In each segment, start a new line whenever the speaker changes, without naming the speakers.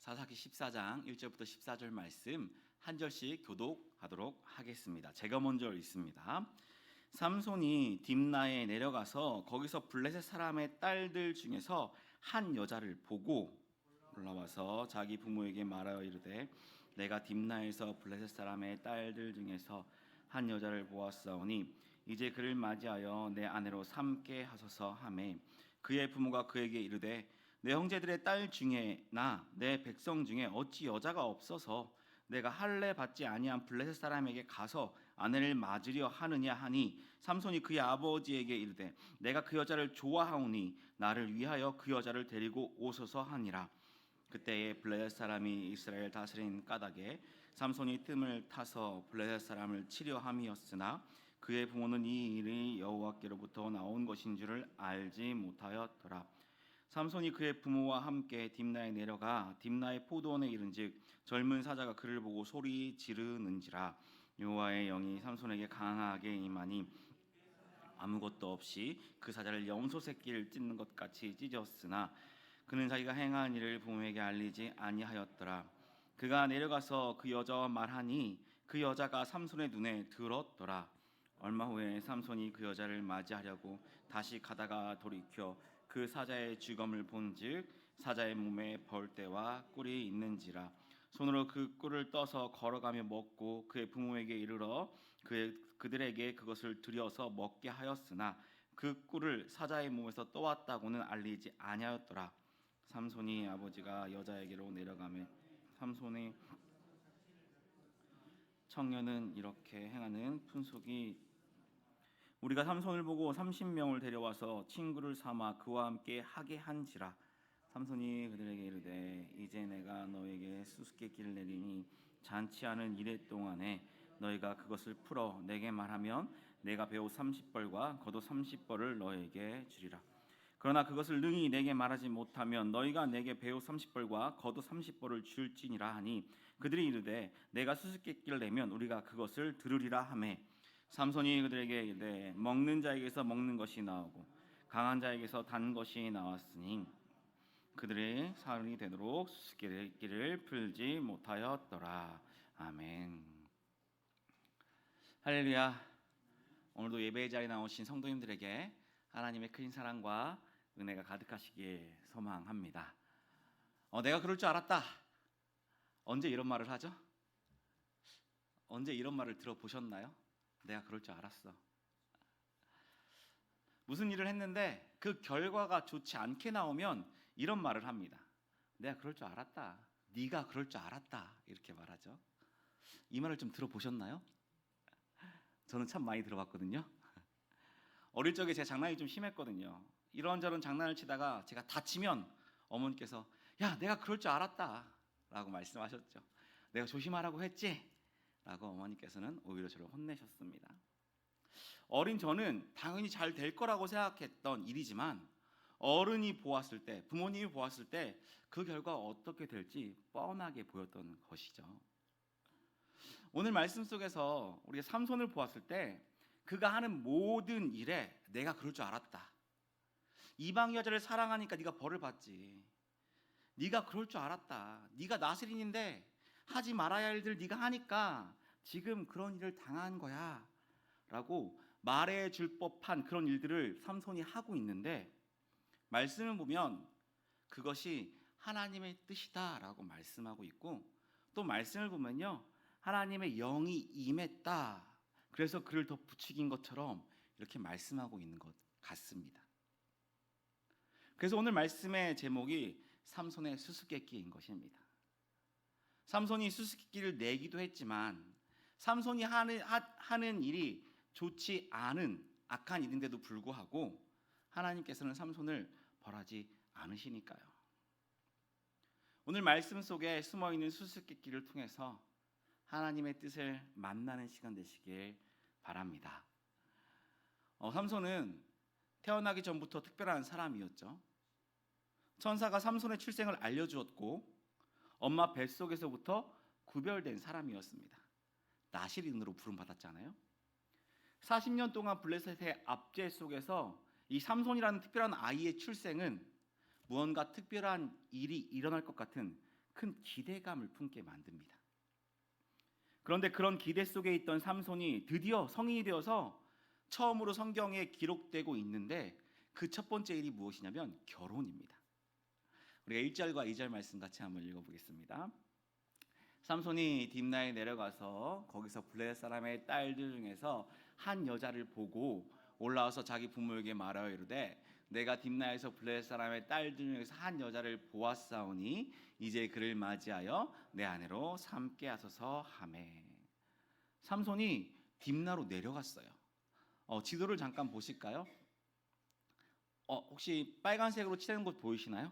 사사기 14장 1절부터 14절 말씀 한 절씩 교독하도록 하겠습니다. 제가 먼저 읽습니다. 삼손이 딥나에 내려가서 거기서 블레셋 사람의 딸들 중에서 한 여자를 보고 올라와서 자기 부모에게 말하여 이르되 내가 딥나에서 블레셋 사람의 딸들 중에서 한 여자를 보았사오니 이제 그를 맞이하여 내 아내로 삼게 하소서 하매 그의 부모가 그에게 이르되 내 형제들의 딸 중에나 내 백성 중에 어찌 여자가 없어서 내가 할례 받지 아니한 블레셋 사람에게 가서 아내를 맞으려 하느냐 하니 삼손이 그의 아버지에게 이르되 내가 그 여자를 좋아하오니 나를 위하여 그 여자를 데리고 오소서 하니라. 그때에 블레셋 사람이 이스라엘 다스린 까닭에 삼손이 뜸을 타서 블레셋 사람을 치려 함이었으나 그의 부모는 이 일이 여호와께로부터 나온 것인 줄을 알지 못하였더라. 삼손이 그의 부모와 함께 딥나에 내려가 딥나의 포도원에 이른즉 젊은 사자가 그를 보고 소리 지르는지라. 여호와의 영이 삼손에게 강하게 임하니 아무것도 없이 그 사자를 염소 새끼를 찢는 것 같이 찢었으나 그는 자기가 행한 일을 부모에게 알리지 아니하였더라. 그가 내려가서 그 여자와 말하니 그 여자가 삼손의 눈에 들었더라. 얼마 후에 삼손이 그 여자를 맞이하려고 다시 가다가 돌이켜 그 사자의 죽음을 본즉 사자의 몸에 벌떼와 꿀이 있는지라. 손으로 그 꿀을 떠서 걸어가며 먹고 그의 부모에게 이르러 그들에게 그것을 들여서 먹게 하였으나 그 꿀을 사자의 몸에서 떠왔다고는 알리지 아니하였더라. 삼손이 아버지가 여자에게로 내려가며 삼손의 청년은 이렇게 행하는 풍속이 우리가 삼손을 보고 30명을 데려와서 친구를 삼아 그와 함께 하게 한지라. 삼손이 그들에게 이르되 이제 내가 너에게 수수께끼를 내리니 잔치하는 이래 동안에 너희가 그것을 풀어 내게 말하면 내가 배우 30벌과 겉옷 30벌을 너에게 주리라. 그러나 그것을 능히 내게 말하지 못하면 너희가 내게 배우 30벌과 겉옷 30벌을 줄지니라 하니 그들이 이르되 내가 수수께끼를 내면 우리가 그것을 들으리라 하매 삼손이 그들에게 이르되 먹는 자에게서 먹는 것이 나오고 강한 자에게서 단 것이 나왔으니 그들의 사흘이 되도록 수수께끼를 풀지 못하였더라. 아멘. 할렐루야. 오늘도 예배의 자리에 나오신 성도님들에게 하나님의 큰 사랑과 은혜가 가득하시길 소망합니다. 내가 그럴 줄 알았다. 언제 이런 말을 하죠? 언제 이런 말을 들어보셨나요? 내가 그럴 줄 알았어. 무슨 일을 했는데 그 결과가 좋지 않게 나오면 이런 말을 합니다. 내가 그럴 줄 알았다. 네가 그럴 줄 알았다. 이렇게 말하죠. 이 말을 좀 들어보셨나요? 저는 참 많이 들어봤거든요. 어릴 적에 제 장난이 좀 심했거든요. 이런저런 장난을 치다가 제가 다치면 어머니께서 야 내가 그럴 줄 알았다 라고 말씀하셨죠. 내가 조심하라고 했지? 라고 어머니께서는 오히려 저를 혼내셨습니다. 어린 저는 당연히 잘 될 거라고 생각했던 일이지만 어른이 보았을 때, 부모님이 보았을 때 그 결과가 어떻게 될지 뻔하게 보였던 것이죠. 오늘 말씀 속에서 우리가 삼손을 보았을 때 그가 하는 모든 일에 내가 그럴 줄 알았다. 이방 여자를 사랑하니까 네가 벌을 받지. 네가 그럴 줄 알았다. 네가 나스린인데 하지 말아야 할 일들 네가 하니까 지금 그런 일을 당한 거야 라고 말해줄 법한 그런 일들을 삼손이 하고 있는데 말씀을 보면 그것이 하나님의 뜻이다 라고 말씀하고 있고 또 말씀을 보면요 하나님의 영이 임했다 그래서 그를 더 부추긴 것처럼 이렇게 말씀하고 있는 것 같습니다. 그래서 오늘 말씀의 제목이 삼손의 수수께끼인 것입니다. 삼손이 수수께끼를 내기도 했지만 삼손이 하는 일이 좋지 않은 악한 일인데도 불구하고 하나님께서는 삼손을 벌하지 않으시니까요. 오늘 말씀 속에 숨어있는 수수께끼를 통해서 하나님의 뜻을 만나는 시간 되시길 바랍니다. 삼손은 태어나기 전부터 특별한 사람이었죠. 천사가 삼손의 출생을 알려주었고 엄마 뱃속에서부터 구별된 사람이었습니다. 나실인으로 부름받았잖아요. 40년 동안 블레셋의 압제 속에서 이 삼손이라는 특별한 아이의 출생은 무언가 특별한 일이 일어날 것 같은 큰 기대감을 품게 만듭니다. 그런데 그런 기대 속에 있던 삼손이 드디어 성인이 되어서 처음으로 성경에 기록되고 있는데 그 첫 번째 일이 무엇이냐면 결혼입니다. 우리가 1절과 2절 말씀 같이 한번 읽어보겠습니다. 삼손이 딥나에 내려가서 거기서 블레셋 사람의 딸들 중에서 한 여자를 보고 올라와서 자기 부모에게 말하여 이르되 내가 딥나에서 블레셋 사람의 딸들 중에서 한 여자를 보았사오니 이제 그를 맞이하여 내 아내로 삼게 하소서 하매. 삼손이 딥나로 내려갔어요. 지도를 잠깐 보실까요? 혹시 빨간색으로 칠한 곳 보이시나요?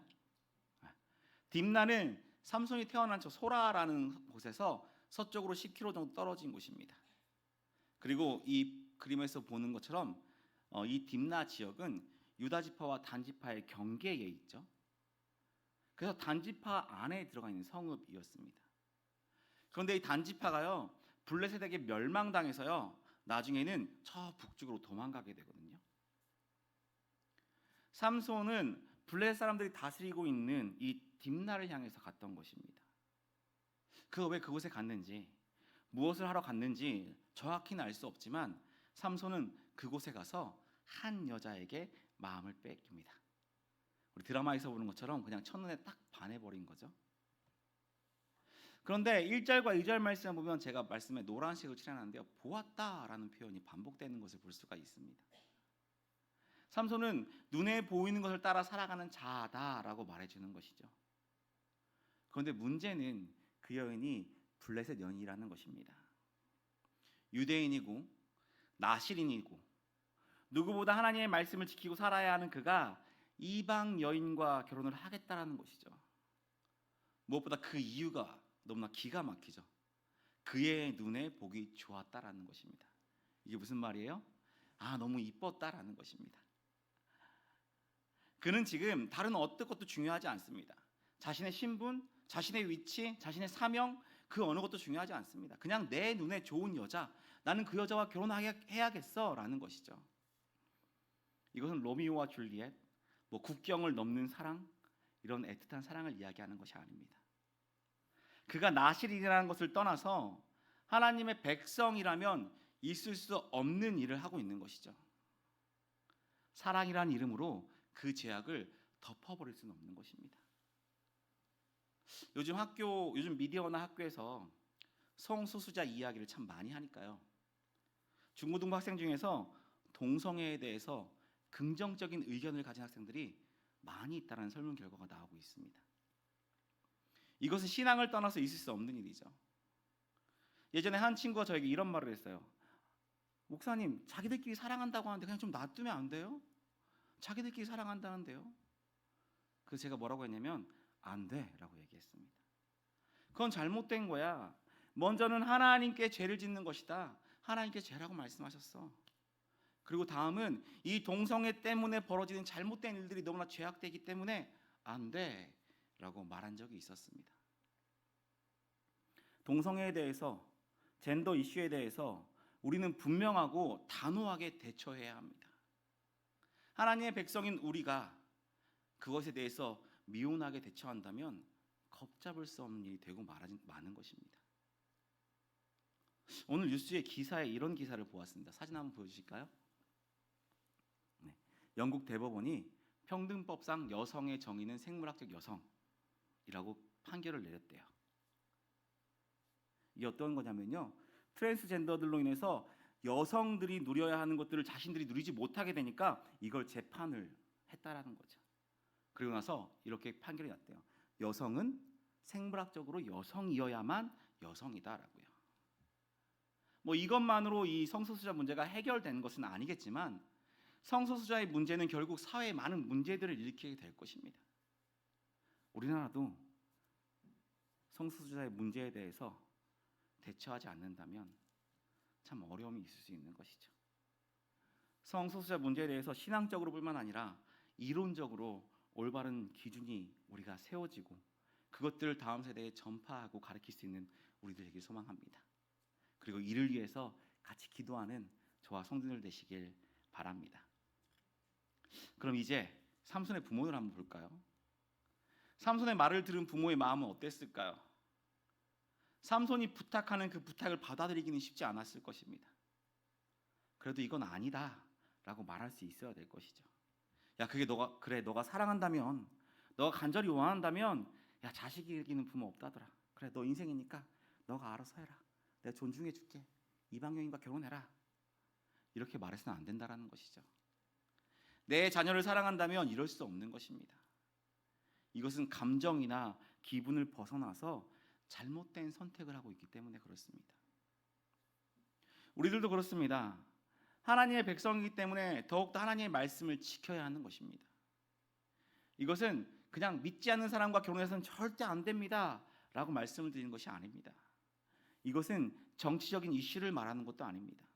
딥나는 삼손이 태어난 저 소라라는 곳에서 서쪽으로 10km 정도 떨어진 곳입니다. 그리고 이 그림에서 보는 것처럼 이 딥나 지역은 유다 지파와 단 지파의 경계에 있죠. 그래서 단 지파 안에 들어가 있는 성읍이었습니다. 그런데 이 단 지파가요 블레셋에게 멸망당해서요 나중에는 저 북쪽으로 도망가게 되거든요. 삼손은 블레셋 사람들이 다스리고 있는 이 딥나를 향해서 갔던 것입니다. 그가 왜 그곳에 갔는지, 무엇을 하러 갔는지 정확히는 알 수 없지만 삼손은 그곳에 가서 한 여자에게 마음을 뺏깁니다. 우리 드라마에서 보는 것처럼 그냥 첫눈에 딱 반해버린 거죠. 그런데 1절과 2절 말씀을 보면 제가 말씀에 노란색으로 칠해놨는데요, 보았다라는 표현이 반복되는 것을 볼 수가 있습니다. 삼손은 눈에 보이는 것을 따라 살아가는 자다라고 말해주는 것이죠. 그런데 문제는 그 여인이 블레셋 여인이라는 것입니다. 유대인이고 나실인이고 누구보다 하나님의 말씀을 지키고 살아야 하는 그가 이방 여인과 결혼을 하겠다라는 것이죠. 무엇보다 그 이유가 너무나 기가 막히죠. 그의 눈에 보기 좋았다라는 것입니다. 이게 무슨 말이에요? 너무 이뻤다라는 것입니다. 그는 지금 다른 어떤 것도 중요하지 않습니다. 자신의 신분, 자신의 위치, 자신의 사명, 그 어느 것도 중요하지 않습니다. 그냥 내 눈에 좋은 여자, 나는 그 여자와 결혼해야겠어라는 것이죠. 이것은 로미오와 줄리엣, 국경을 넘는 사랑, 이런 애틋한 사랑을 이야기하는 것이 아닙니다. 그가 나실인이라는 것을 떠나서 하나님의 백성이라면 있을 수 없는 일을 하고 있는 것이죠. 사랑이라는 이름으로 그 죄악을 덮어버릴 수는 없는 것입니다. 요즘 미디어나 학교에서 성소수자 이야기를 참 많이 하니까요. 중고등부 학생 중에서 동성애에 대해서 긍정적인 의견을 가진 학생들이 많이 있다는 설문 결과가 나오고 있습니다. 이것은 신앙을 떠나서 있을 수 없는 일이죠. 예전에 한 친구가 저에게 이런 말을 했어요. 목사님, 자기들끼리 사랑한다고 하는데 그냥 좀 놔두면 안 돼요? 자기들끼리 사랑한다는데요. 그래서 제가 뭐라고 했냐면 안 돼라고 얘기했습니다. 그건 잘못된 거야. 먼저는 하나님께 죄를 짓는 것이다. 하나님께 죄라고 말씀하셨어. 그리고 다음은 이 동성애 때문에 벌어지는 잘못된 일들이 너무나 죄악되기 때문에 안 돼라고 말한 적이 있었습니다. 동성애에 대해서, 젠더 이슈에 대해서 우리는 분명하고 단호하게 대처해야 합니다. 하나님의 백성인 우리가 그것에 대해서 미온하게 대처한다면 걷잡을 수 없는 일이 되고 마는 것입니다. 오늘 뉴스의 기사에 이런 기사를 보았습니다. 사진 한번 보여주실까요? 네. 영국 대법원이 평등법상 여성의 정의는 생물학적 여성이라고 판결을 내렸대요. 이게 어떤 거냐면요, 트랜스젠더들로 인해서 여성들이 누려야 하는 것들을 자신들이 누리지 못하게 되니까 이걸 재판을 했다라는 거죠. 그리고 나서 이렇게 판결이 났대요. 여성은 생물학적으로 여성이어야만 여성이다라고요. 이것만으로 이 성소수자 문제가 해결된 것은 아니겠지만 성소수자의 문제는 결국 사회에 많은 문제들을 일으키게 될 것입니다. 우리나라도 성소수자의 문제에 대해서 대처하지 않는다면 참 어려움이 있을 수 있는 것이죠. 성소수자 문제에 대해서 신앙적으로 뿐만 아니라 이론적으로 올바른 기준이 우리가 세워지고 그것들을 다음 세대에 전파하고 가르칠 수 있는 우리들에게 소망합니다. 그리고 이를 위해서 같이 기도하는 저와 성도들 되시길 바랍니다. 그럼 이제 삼손의 부모를 한번 볼까요? 삼손의 말을 들은 부모의 마음은 어땠을까요? 삼손이 부탁하는 그 부탁을 받아들이기는 쉽지 않았을 것입니다. 그래도 이건 아니다 라고 말할 수 있어야 될 것이죠. 야, 그게 너가 사랑한다면, 너가 간절히 원한다면, 야, 자식이 이기는 부모 없다더라. 그래, 너 인생이니까 너가 알아서 해라. 내가 존중해 줄게. 이방여인과 결혼해라. 이렇게 말해서는 안 된다라는 것이죠. 내 자녀를 사랑한다면 이럴 수 없는 것입니다. 이것은 감정이나 기분을 벗어나서 잘못된 선택을 하고 있기 때문에 그렇습니다. 우리들도 그렇습니다. 하나님의 백성이기 때문에 더욱더 하나님의 말씀을 지켜야 하는 것입니다. 이것은 그냥 믿지 않는 사람과 결혼해서는 절대 안 됩니다 라고 말씀을 드리는 것이 아닙니다. 이것은 정치적인 이슈를 말하는 것도 아닙니다.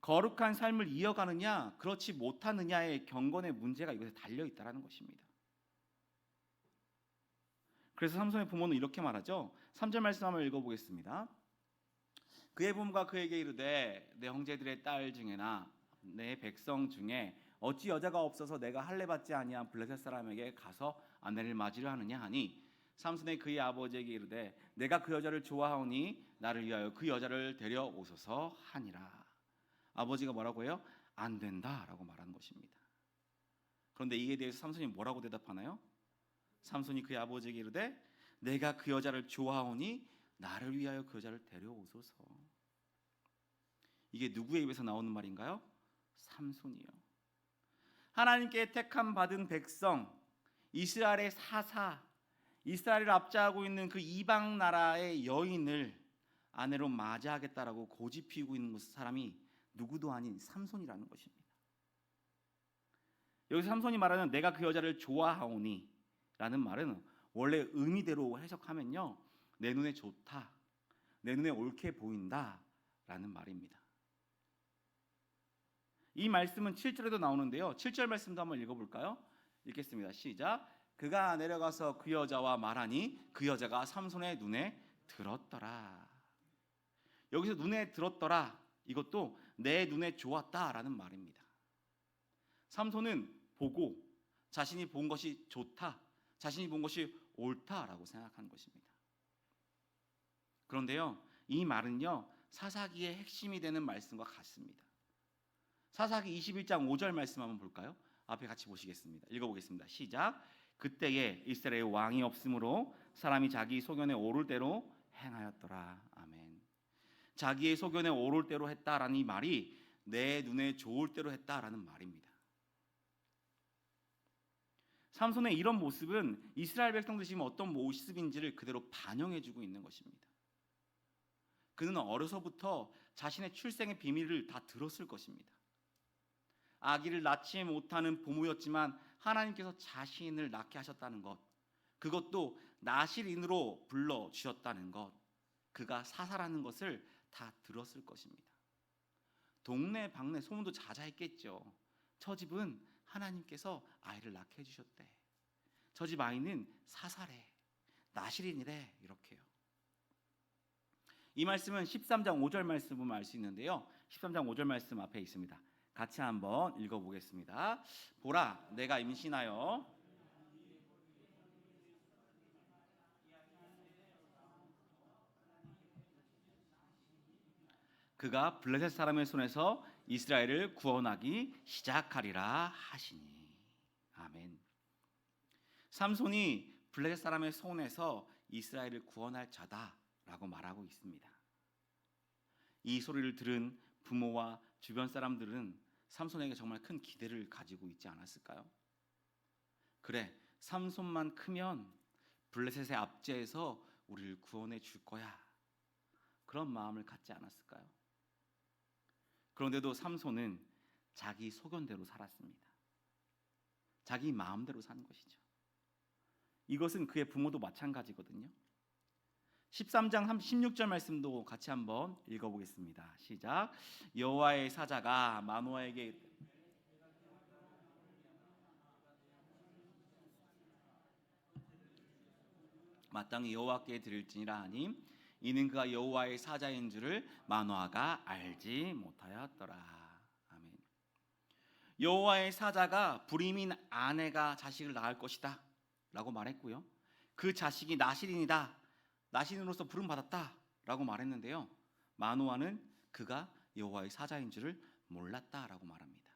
거룩한 삶을 이어가느냐 그렇지 못하느냐의 경건의 문제가 이것에 달려있다는 것입니다. 그래서 삼손의 부모는 이렇게 말하죠. 3절 말씀 한번 읽어보겠습니다. 그의 부모가 그에게 이르되 내 형제들의 딸 중에나 내 백성 중에 어찌 여자가 없어서 내가 할례 받지 아니한 블레셋 사람에게 가서 아내를 맞으려 하느냐 하니 삼손의 그의 아버지에게 이르되 내가 그 여자를 좋아하오니 나를 위하여 그 여자를 데려오소서 하니라. 아버지가 뭐라고 해요? 안 된다라고 말하는 것입니다. 그런데 이에 대해서 삼손이 뭐라고 대답하나요? 삼손이 그의 아버지에게 이르되 내가 그 여자를 좋아하오니 나를 위하여 그 여자를 데려오소서. 이게 누구의 입에서 나오는 말인가요? 삼손이요. 하나님께 택함 받은 백성, 이스라엘의 사사, 이스라엘을 압제하고 있는 그 이방 나라의 여인을 아내로 맞이하겠다라고 고집 피우고 있는 사람이 누구도 아닌 삼손이라는 것입니다. 여기서 삼손이 말하는 내가 그 여자를 좋아하오니 라는 말은 원래 의미대로 해석하면요, 내 눈에 좋다, 내 눈에 옳게 보인다 라는 말입니다. 이 말씀은 7절에도 나오는데요, 7절 말씀도 한번 읽어볼까요? 읽겠습니다. 시작. 그가 내려가서 그 여자와 말하니 그 여자가 삼손의 눈에 들었더라. 여기서 눈에 들었더라, 이것도 내 눈에 좋았다라는 말입니다. 삼손은 보고 자신이 본 것이 좋다, 자신이 본 것이 옳다라고 생각한 것입니다. 그런데요, 이 말은요 사사기의 핵심이 되는 말씀과 같습니다. 사사기 21장 5절 말씀 한번 볼까요? 앞에 같이 보시겠습니다. 읽어보겠습니다. 시작. 그때에 이스라엘에 왕이 없으므로 사람이 자기 소견에 오를 대로 행하였더라. 아멘. 자기의 소견에 오를 대로 했다라는 이 말이 내 눈에 좋을 대로 했다라는 말입니다. 삼손의 이런 모습은 이스라엘 백성들이 지금 어떤 모습인지를 그대로 반영해주고 있는 것입니다. 그는 어려서부터 자신의 출생의 비밀을 다 들었을 것입니다. 아기를 낳지 못하는 부모였지만 하나님께서 자신을 낳게 하셨다는 것, 그것도 나실인으로 불러주셨다는 것, 그가 사사라는 것을 다 들었을 것입니다. 동네 방네 소문도 자자했겠죠. 저 집은 하나님께서 아이를 낳게 해주셨대, 저 집 아이는 사사래, 나실인이래, 이렇게요. 이 말씀은 13장 5절 말씀 보면 알 수 있는데요, 13장 5절 말씀 앞에 있습니다. 같이 한번 읽어보겠습니다. 보라, 내가 임신하여 그가 블레셋 사람의 손에서 이스라엘을 구원하기 시작하리라 하시니. 아멘. 삼손이 블레셋 사람의 손에서 이스라엘을 구원할 자다라고 말하고 있습니다. 이 소리를 들은 부모와 주변 사람들은 삼손에게 정말 큰 기대를 가지고 있지 않았을까요? 그래, 삼손만 크면 블레셋의 압제에서 우리를 구원해 줄 거야, 그런 마음을 갖지 않았을까요? 그런데도 삼손은 자기 소견대로 살았습니다. 자기 마음대로 산 것이죠. 이것은 그의 부모도 마찬가지거든요. 13장 16절 말씀도 같이 한번 읽어보겠습니다. 시작. 여호와의 사자가 마노아에게 마땅히 여호와께 드릴지니라 하니 이는 그가 여호와의 사자인 줄을 마노아가 알지 못하였더라. 아멘. 여호와의 사자가 불임인 아내가 자식을 낳을 것이다 라고 말했고요, 그 자식이 나실인이다. 나실인으로서 부름 받았다라고 말했는데요. 마노아는 그가 여호와의 사자인 줄을 몰랐다라고 말합니다.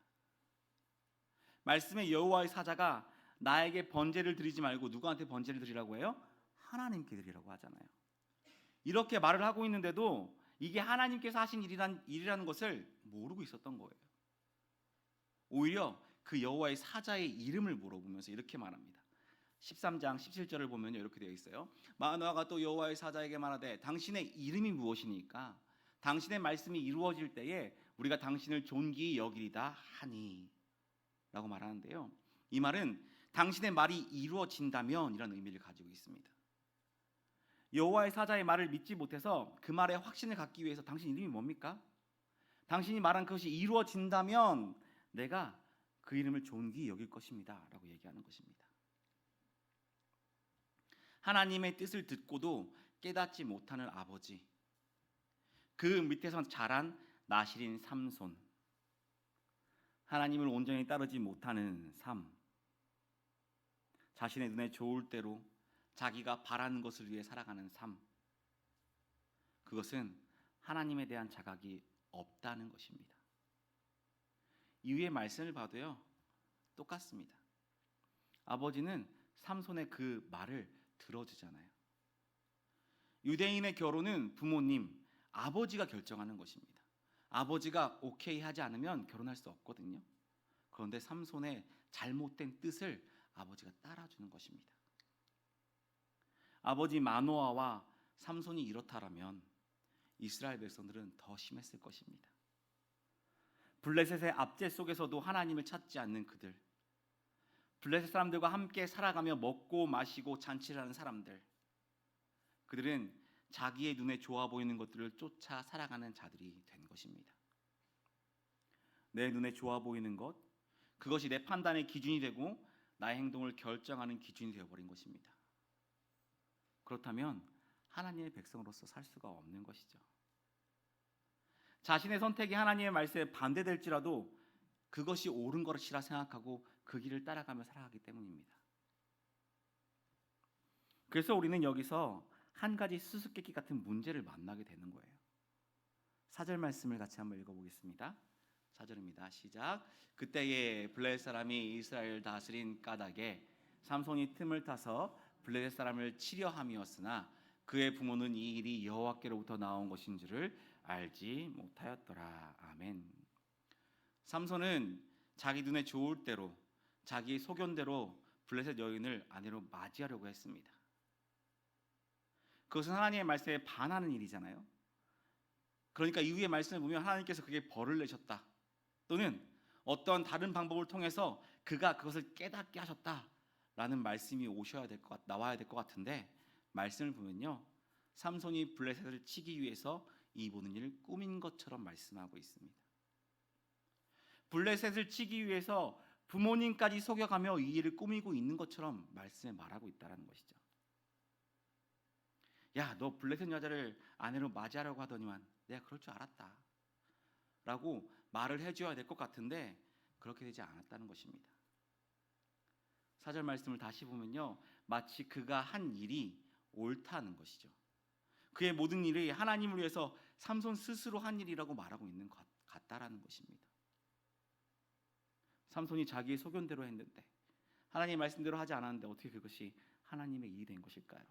말씀의 여호와의 사자가 나에게 번제를 드리지 말고 누구한테 번제를 드리라고 해요? 하나님께 드리라고 하잖아요. 이렇게 말을 하고 있는데도 이게 하나님께서 하신 일이라는 것을 모르고 있었던 거예요. 오히려 그 여호와의 사자의 이름을 물어보면서 이렇게 말합니다. 13장 17절을 보면 이렇게 되어 있어요. 마노아가 또 여호와의 사자에게 말하되 당신의 이름이 무엇이니까 당신의 말씀이 이루어질 때에 우리가 당신을 존귀히 여기리다 하니 라고 말하는데요. 이 말은 당신의 말이 이루어진다면 이라는 의미를 가지고 있습니다. 여호와의 사자의 말을 믿지 못해서 그 말에 확신을 갖기 위해서 당신 이름이 뭡니까? 당신이 말한 그것이 이루어진다면 내가 그 이름을 존귀히 여길 것입니다 라고 얘기하는 것입니다. 하나님의 뜻을 듣고도 깨닫지 못하는 아버지, 그 밑에서 자란 나실인 삼손, 하나님을 온전히 따르지 못하는 삶, 자신의 눈에 좋을 대로 자기가 바라는 것을 위해 살아가는 삶, 그것은 하나님에 대한 자각이 없다는 것입니다. 이후의 말씀을 봐도요 똑같습니다. 아버지는 삼손의 그 말을 들어주잖아요. 유대인의 결혼은 부모님, 아버지가 결정하는 것입니다. 아버지가 오케이 하지 않으면 결혼할 수 없거든요. 그런데 삼손의 잘못된 뜻을 아버지가 따라주는 것입니다. 아버지 마노아와 삼손이 이렇다라면 이스라엘 백성들은 더 심했을 것입니다. 블레셋의 압제 속에서도 하나님을 찾지 않는 그들, 블레셋 사람들과 함께 살아가며 먹고 마시고 잔치를 하는 사람들, 그들은 자기의 눈에 좋아 보이는 것들을 쫓아 살아가는 자들이 된 것입니다. 내 눈에 좋아 보이는 것, 그것이 내 판단의 기준이 되고 나의 행동을 결정하는 기준이 되어버린 것입니다. 그렇다면 하나님의 백성으로서 살 수가 없는 것이죠. 자신의 선택이 하나님의 말씀에 반대될지라도 그것이 옳은 것이라 생각하고 그 길을 따라가며 살아가기 때문입니다. 그래서 우리는 여기서 한 가지 수수께끼 같은 문제를 만나게 되는 거예요. 4절 말씀을 같이 한번 읽어보겠습니다. 4절입니다. 시작. 그때에 블레셋 사람이 이스라엘 다스린 까닭에 삼손이 틈을 타서 블레셋 사람을 치려 함이었으나 그의 부모는 이 일이 여호와께로부터 나온 것인 줄을 알지 못하였더라. 아멘. 삼손은 자기 눈에 좋을 대로 자기 소견대로 블레셋 여인을 아내로 맞이하려고 했습니다. 그것은 하나님의 말씀에 반하는 일이잖아요. 그러니까 이후의 말씀을 보면 하나님께서 그게 벌을 내셨다, 또는 어떤 다른 방법을 통해서 그가 그것을 깨닫게 하셨다라는 말씀이 나와야 될 것 같은데, 말씀을 보면요 삼손이 블레셋을 치기 위해서 이 모든 일을 꾸민 것처럼 말씀하고 있습니다. 블레셋을 치기 위해서 부모님까지 속여가며 이 일을 꾸미고 있는 것처럼 말씀에 말하고 있다는 것이죠. 야, 너 블레셋 여자를 아내로 맞이하려고 하더니만 내가 그럴 줄 알았다 라고 말을 해줘야 될 것 같은데 그렇게 되지 않았다는 것입니다. 4절 말씀을 다시 보면요 마치 그가 한 일이 옳다는 것이죠. 그의 모든 일이 하나님을 위해서 삼손 스스로 한 일이라고 말하고 있는 것 같다라는 것입니다. 삼손이 자기의 소견대로 했는데, 하나님의 말씀대로 하지 않았는데 어떻게 그것이 하나님의 일이 된 것일까요?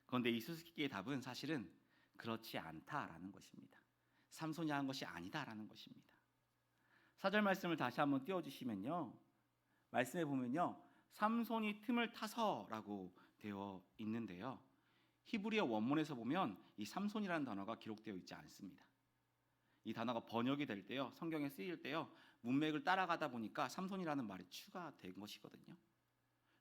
그런데 이 수수께끼의 답은 사실은 그렇지 않다라는 것입니다. 삼손이 한 것이 아니다라는 것입니다. 4절 말씀을 다시 한번 띄워주시면요 말씀에 보면요 삼손이 틈을 타서라고 되어 있는데요, 히브리어 원문에서 보면 이 삼손이라는 단어가 기록되어 있지 않습니다. 이 단어가 번역이 될 때요, 성경에 쓰일 때요, 문맥을 따라가다 보니까 삼손이라는 말이 추가된 것이거든요.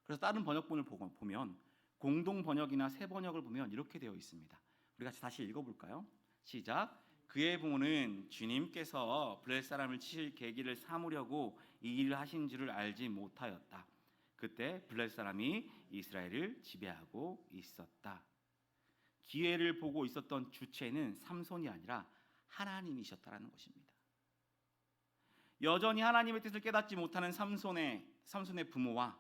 그래서 다른 번역본을 보면 공동 번역이나 새 번역을 보면 이렇게 되어 있습니다. 우리 같이 다시 읽어볼까요? 시작. 그의 부모는 주님께서 블레셋 사람을 치실 계기를 삼으려고 이 일을 하신 줄을 알지 못하였다. 그때 블레셋 사람이 이스라엘을 지배하고 있었다. 기회를 보고 있었던 주체는 삼손이 아니라 하나님이셨다라는 것입니다. 여전히 하나님의 뜻을 깨닫지 못하는 삼손의 부모와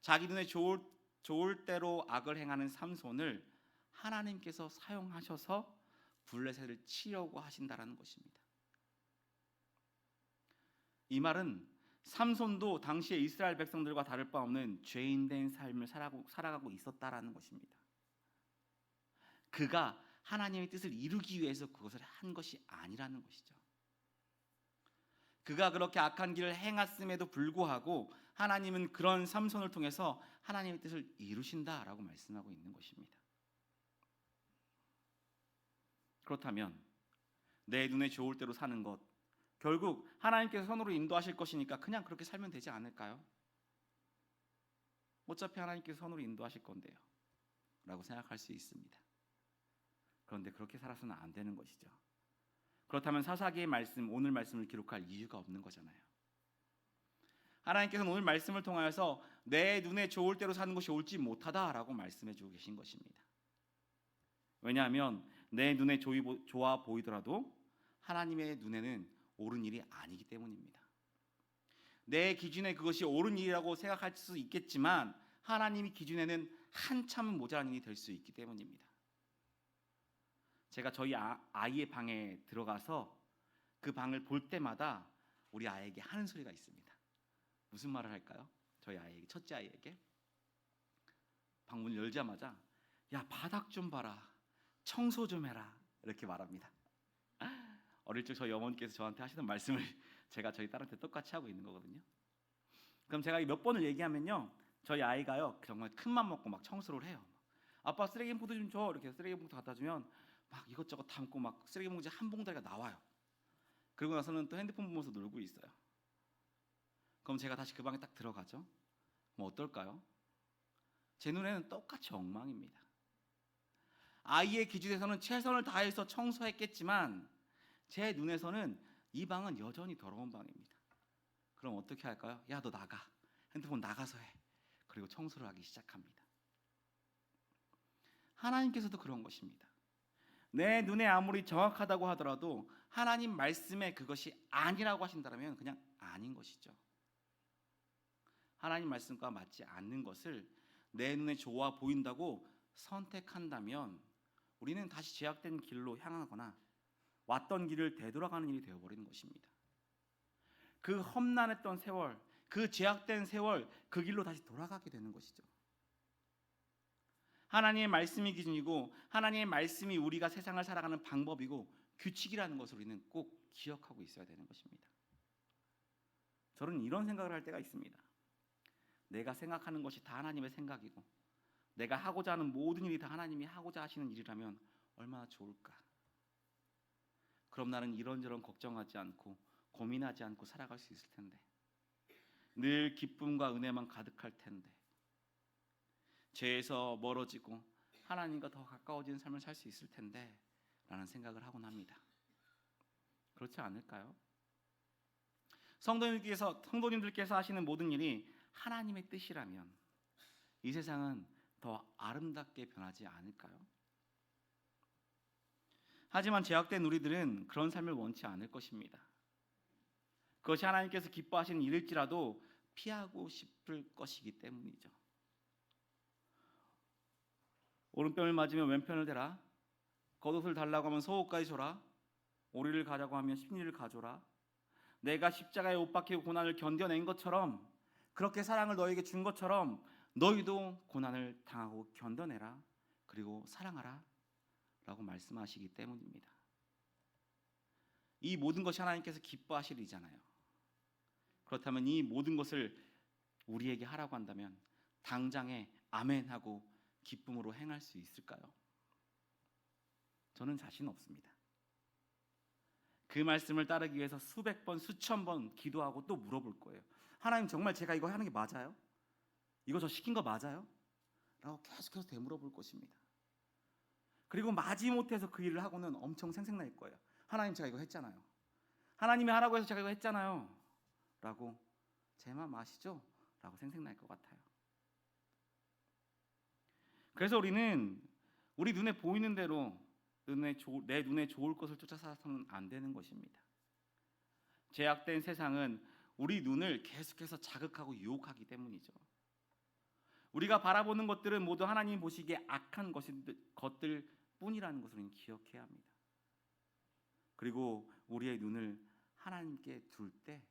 자기 눈에 좋을 좋을 대로 악을 행하는 삼손을 하나님께서 사용하셔서 블레셋을 치려고 하신다라는 것입니다. 이 말은 삼손도 당시에 이스라엘 백성들과 다를 바 없는 죄인된 삶을 살아가고 있었다라는 것입니다. 그가 하나님의 뜻을 이루기 위해서 그것을 한 것이 아니라는 것이죠. 그가 그렇게 악한 길을 행했음에도 불구하고 하나님은 그런 삼손을 통해서 하나님의 뜻을 이루신다라고 말씀하고 있는 것입니다. 그렇다면 내 눈에 좋을 대로 사는 것, 결국 하나님께서 선으로 인도하실 것이니까 그냥 그렇게 살면 되지 않을까요? 어차피 하나님께서 선으로 인도하실 건데요 라고 생각할 수 있습니다. 그런데 그렇게 살아서는 안 되는 것이죠. 그렇다면 사사기의 말씀, 오늘 말씀을 기록할 이유가 없는 거잖아요. 하나님께서는 오늘 말씀을 통하여서 내 눈에 좋을 대로 사는 것이 옳지 못하다라고 말씀해 주고 계신 것입니다. 왜냐하면 내 눈에 좋아 보이더라도 하나님의 눈에는 옳은 일이 아니기 때문입니다. 내 기준에 그것이 옳은 일이라고 생각할 수 있겠지만 하나님의 기준에는 한참은 모자란 일이 될 수 있기 때문입니다. 제가 저희 아이의 방에 들어가서 그 방을 볼 때마다 우리 아이에게 하는 소리가 있습니다. 무슨 말을 할까요? 저희 아이에게, 첫째 아이에게 방문을 열자마자 야, 바닥 좀 봐라, 청소 좀 해라, 이렇게 말합니다. 어릴 적 저희 어머니께서 저한테 하시던 말씀을 제가 저희 딸한테 똑같이 하고 있는 거거든요. 그럼 제가 몇 번을 얘기하면요, 저희 아이가요 정말 큰맘 먹고 막 청소를 해요. 아빠 쓰레기 봉투 좀 줘, 이렇게 쓰레기 봉투 갖다 주면 막 이것저것 담고 막 쓰레기 봉지 한 봉다리가 나와요. 그리고 나서는 또 핸드폰 보면서 놀고 있어요. 그럼 제가 다시 그 방에 딱 들어가죠. 그럼 어떨까요? 제 눈에는 똑같이 엉망입니다. 아이의 기준에서는 최선을 다해서 청소했겠지만 제 눈에서는 이 방은 여전히 더러운 방입니다. 그럼 어떻게 할까요? 야, 너 나가, 핸드폰 나가서 해. 그리고 청소를 하기 시작합니다. 하나님께서도 그런 것입니다. 내 눈에 아무리 정확하다고 하더라도 하나님 말씀에 그것이 아니라고 하신다면 그냥 아닌 것이죠. 하나님 말씀과 맞지 않는 것을 내 눈에 좋아 보인다고 선택한다면 우리는 다시 제약된 길로 향하거나 왔던 길을 되돌아가는 일이 되어버리는 것입니다. 그 험난했던 세월, 그 제약된 세월, 그 길로 다시 돌아가게 되는 것이죠. 하나님의 말씀이 기준이고 하나님의 말씀이 우리가 세상을 살아가는 방법이고 규칙이라는 것을 우리는 꼭 기억하고 있어야 되는 것입니다. 저는 이런 생각을 할 때가 있습니다. 내가 생각하는 것이 다 하나님의 생각이고 내가 하고자 하는 모든 일이 다 하나님이 하고자 하시는 일이라면 얼마나 좋을까. 그럼 나는 이런저런 걱정하지 않고 고민하지 않고 살아갈 수 있을 텐데, 늘 기쁨과 은혜만 가득할 텐데, 죄에서 멀어지고 하나님과 더 가까워지는 삶을 살 수 있을 텐데 라는 생각을 하곤 합니다. 그렇지 않을까요? 성도님들께서 하시는 모든 일이 하나님의 뜻이라면 이 세상은 더 아름답게 변하지 않을까요? 하지만 제약된 우리들은 그런 삶을 원치 않을 것입니다. 그것이 하나님께서 기뻐하시는 일일지라도 피하고 싶을 것이기 때문이죠. 오른편을 맞으면 왼편을 대라, 겉옷을 달라고 하면 속옷까지 줘라, 오리를 가자고 하면 십리를 가줘라. 내가 십자가에 못 박히고 고난을 견뎌낸 것처럼, 그렇게 사랑을 너에게 준 것처럼 너희도 고난을 당하고 견뎌내라, 그리고 사랑하라 라고 말씀하시기 때문입니다. 이 모든 것이 하나님께서 기뻐하실 일이잖아요. 그렇다면 이 모든 것을 우리에게 하라고 한다면 당장에 아멘하고 기쁨으로 행할 수 있을까요? 저는 자신 없습니다. 그 말씀을 따르기 위해서 수백 번, 수천 번 기도하고 또 물어볼 거예요. 하나님, 정말 제가 이거 하는 게 맞아요? 이거 저 시킨 거 맞아요? 라고 계속해서 되물어볼 것입니다. 그리고 마지못해서 그 일을 하고는 엄청 생색날 거예요. 하나님, 제가 이거 했잖아요. 하나님이 하라고 해서 제가 이거 했잖아요 라고, 제 마음 아시죠? 라고 생색날 것 같아요. 그래서 우리는 우리 눈에 보이는 대로 내 눈에 좋을 것을 쫓아 살아서는 안 되는 것입니다. 제약된 세상은 우리 눈을 계속해서 자극하고 유혹하기 때문이죠. 우리가 바라보는 것들은 모두 하나님 보시기에 악한 것들 뿐이라는 것을 우리는 기억해야 합니다. 그리고 우리의 눈을 하나님께 둘 때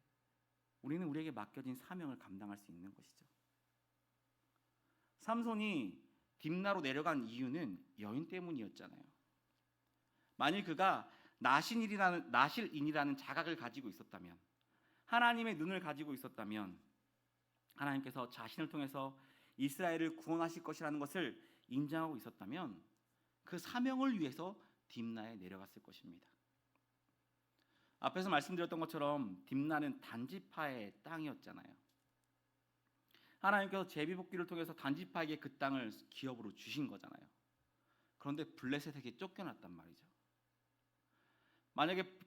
우리는 우리에게 맡겨진 사명을 감당할 수 있는 것이죠. 삼손이 딥나로 내려간 이유는 여인 때문이었잖아요. 만일 그가 나실인이라는 자각을 가지고 있었다면, 하나님의 눈을 가지고 있었다면, 하나님께서 자신을 통해서 이스라엘을 구원하실 것이라는 것을 인정하고 있었다면 그 사명을 위해서 딥나에 내려갔을 것입니다. 앞에서 말씀드렸던 것처럼 딥나는 단지파의 땅이었잖아요. 하나님께서 제비뽑기를 통해서 단지파에게 그 땅을 기업으로 주신 거잖아요. 그런데 블레셋에게 쫓겨났단 말이죠. 만약에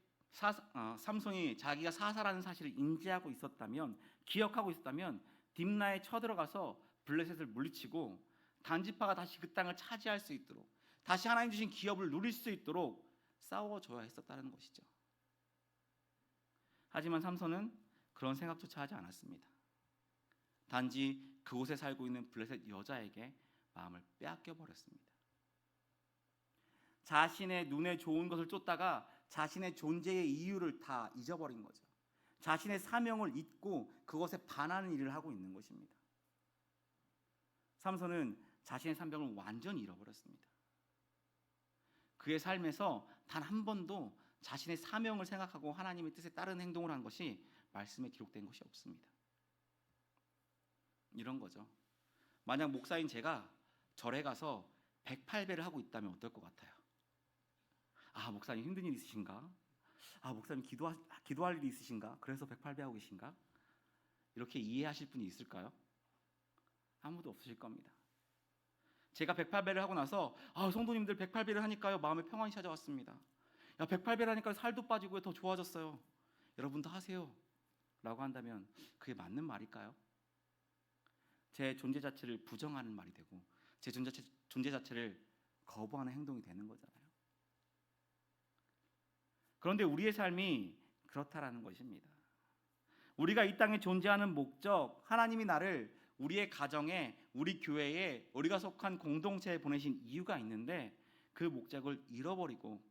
삼손이 자기가 사사라는 사실을 인지하고 있었다면, 기억하고 있었다면 딥나에 쳐들어가서 블레셋을 물리치고 단지파가 다시 그 땅을 차지할 수 있도록, 다시 하나님 주신 기업을 누릴 수 있도록 싸워줘야 했었다는 것이죠. 하지만 삼손은 그런 생각조차 하지 않았습니다. 단지 그곳에 살고 있는 블레셋 여자에게 마음을 빼앗겨 버렸습니다. 자신의 눈에 좋은 것을 쫓다가 자신의 존재의 이유를 다 잊어버린 거죠. 자신의 사명을 잊고 그것에 반하는 일을 하고 있는 것입니다. 삼손은 자신의 사명을 완전히 잃어버렸습니다. 그의 삶에서 단 한 번도 자신의 사명을 생각하고 하나님의 뜻에 따른 행동을 한 것이 말씀에 기록된 것이 없습니다. 이런 거죠. 만약 목사인 제가 절에 가서 108배를 하고 있다면 어떨 것 같아요? 목사님 힘든 일 있으신가? 목사님 기도할 일이 있으신가? 그래서 108배 하고 계신가? 이렇게 이해하실 분이 있을까요? 아무도 없으실 겁니다. 제가 108배를 하고 나서 성도님들 108배를 하니까요 마음에 평안이 찾아왔습니다. 108배를 하니까 살도 빠지고 더 좋아졌어요. 여러분도 하세요 라고 한다면 그게 맞는 말일까요? 제 존재 자체를 부정하는 말이 되고 제 존재 자체를 거부하는 행동이 되는 거잖아요. 그런데 우리의 삶이 그렇다라는 것입니다. 우리가 이 땅에 존재하는 목적, 하나님이 나를 우리의 가정에, 우리 교회에, 우리가 속한 공동체에 보내신 이유가 있는데 그 목적을 잃어버리고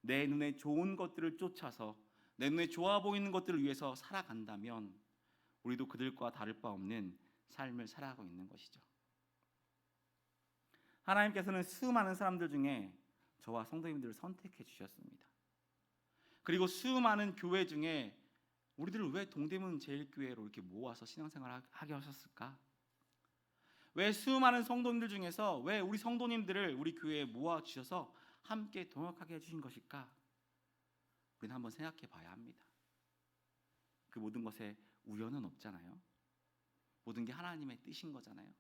내 눈에 좋은 것들을 쫓아서 내 눈에 좋아 보이는 것들을 위해서 살아간다면 우리도 그들과 다를 바 없는 삶을 살아가고 있는 것이죠. 하나님께서는 수많은 사람들 중에 저와 성도님들을 선택해 주셨습니다. 그리고 수많은 교회 중에 우리들을 왜 동대문 제일교회로 이렇게 모아서 신앙생활을 하게 하셨을까? 왜 수많은 성도님들 중에서 왜 우리 성도님들을 우리 교회에 모아주셔서 함께 동역하게 해주신 것일까? 우리는 한번 생각해 봐야 합니다. 그 모든 것에 우연은 없잖아요. 모든 게 하나님의 뜻인 거잖아요.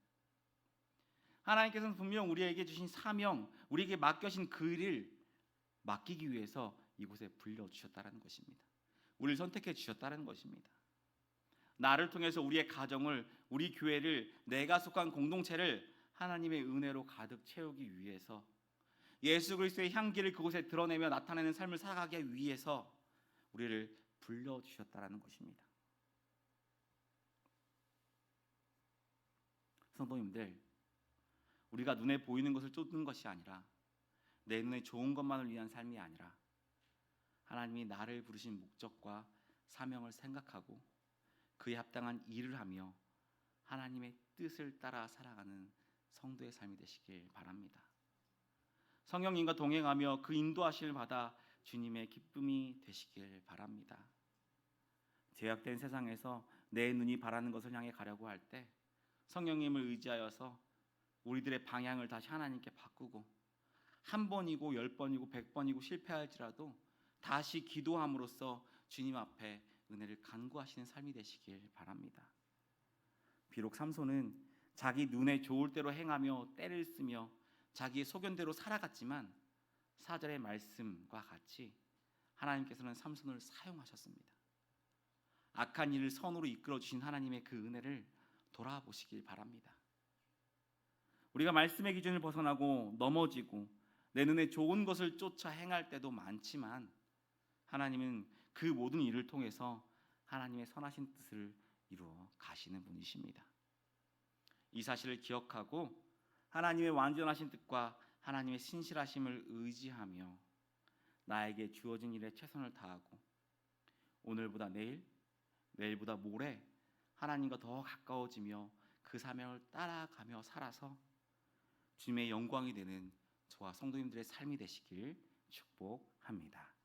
하나님께서는 분명 우리에게 주신 사명, 우리에게 맡겨진 그 일을 맡기기 위해서 이곳에 불러주셨다는 것입니다. 우리를 선택해 주셨다는 것입니다. 나를 통해서 우리의 가정을, 우리 교회를, 내가 속한 공동체를 하나님의 은혜로 가득 채우기 위해서, 예수 그리스도의 향기를 그곳에 드러내며 나타내는 삶을 살아가기 위해서 우리를 불러주셨다는 것입니다. 성도님들, 우리가 눈에 보이는 것을 쫓는 것이 아니라, 내 눈에 좋은 것만을 위한 삶이 아니라 하나님이 나를 부르신 목적과 사명을 생각하고 그에 합당한 일을 하며 하나님의 뜻을 따라 살아가는 성도의 삶이 되시길 바랍니다. 성령님과 동행하며 그 인도하심을 받아 주님의 기쁨이 되시길 바랍니다. 죄악된 세상에서 내 눈이 바라는 것을 향해 가려고 할 때 성령님을 의지하여서 우리들의 방향을 다시 하나님께 바꾸고 한 번이고 10번이고 100번이고 실패할지라도 다시 기도함으로써 주님 앞에 은혜를 간구하시는 삶이 되시길 바랍니다. 비록 삼손은 자기 눈에 좋을 대로 행하며 때를 쓰며 자기의 소견대로 살아갔지만 4절의 말씀과 같이 하나님께서는 삼손을 사용하셨습니다. 악한 일을 선으로 이끌어 주신 하나님의 그 은혜를 돌아보시길 바랍니다. 우리가 말씀의 기준을 벗어나고 넘어지고 내 눈에 좋은 것을 쫓아 행할 때도 많지만 하나님은 그 모든 일을 통해서 하나님의 선하신 뜻을 이루어 가시는 분이십니다. 이 사실을 기억하고 하나님의 완전하신 뜻과 하나님의 신실하심을 의지하며 나에게 주어진 일에 최선을 다하고 오늘보다 내일, 내일보다 모레 하나님과 더 가까워지며 그 사명을 따라가며 살아서 주님의 영광이 되는 저와 성도님들의 삶이 되시길 축복합니다.